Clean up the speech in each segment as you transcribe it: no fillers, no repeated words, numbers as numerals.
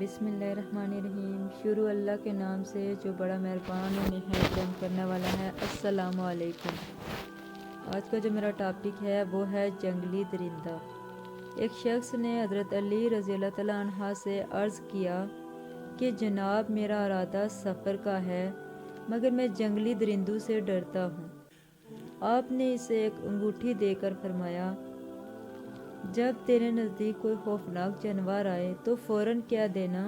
बिस्मिल्लाहिर्रहमानिर्रहीम। शुरू अल्लाह के नाम से जो बड़ा मेहरबान और निहायत रहम करने वाला है। अस्सलामु अलैकुम। आज का जो मेरा टॉपिक है वो है जंगली दरिंदा। एक शख्स ने हज़रत अली रज़ी अल्लाह तआला अन्हा से अर्ज़ किया कि जनाब, मेरा इरादा सफ़र का है मगर मैं जंगली दरिंदों से डरता हूँ। आपने इसे एक अंगूठी देकर फरमाया, जब तेरे नज़दीक कोई खौफनाक जानवर आए तो फ़ौरन कह देना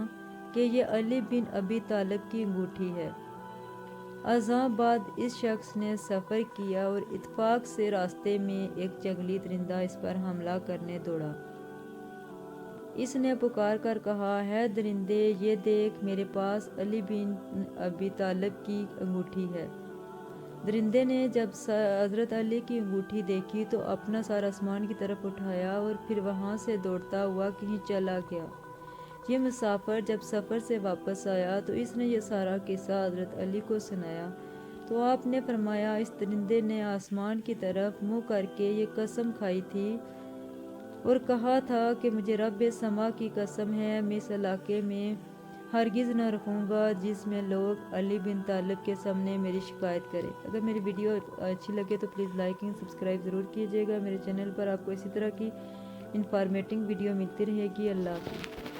कि ये अली बिन अबी तालिब की अंगूठी है। अज़ां बाद इस शख्स ने सफ़र किया और इत्तेफाक से रास्ते में एक जंगली दरिंदा इस पर हमला करने दौड़ा। इसने पुकार कर कहा, है दरिंदे, ये देख, मेरे पास अली बिन अबी तालिब की अंगूठी है। दरिंदे ने जब हज़रत अली की अंगूठी देखी तो अपना सर आसमान की तरफ उठाया और फिर वहाँ से दौड़ता हुआ कहीं चला गया। ये मुसाफिर जब सफ़र से वापस आया तो इसने ये सारा किस्सा हज़रत अली को सुनाया तो आपने फरमाया, इस दरिंदे ने आसमान की तरफ मुँह करके ये कसम खाई थी और कहा था कि मुझे रब समा की कसम है, मैं इस इलाके में हरगिज़ न रखूँगा जिसमें लोग अली बिन तालिब के सामने मेरी शिकायत करें। अगर मेरी वीडियो अच्छी लगे तो प्लीज़ लाइक एंड सब्सक्राइब ज़रूर कीजिएगा। मेरे चैनल पर आपको इसी तरह की इंफॉर्मेटिव वीडियो मिलती रहेगी। अल्लाह हाफ़िज़।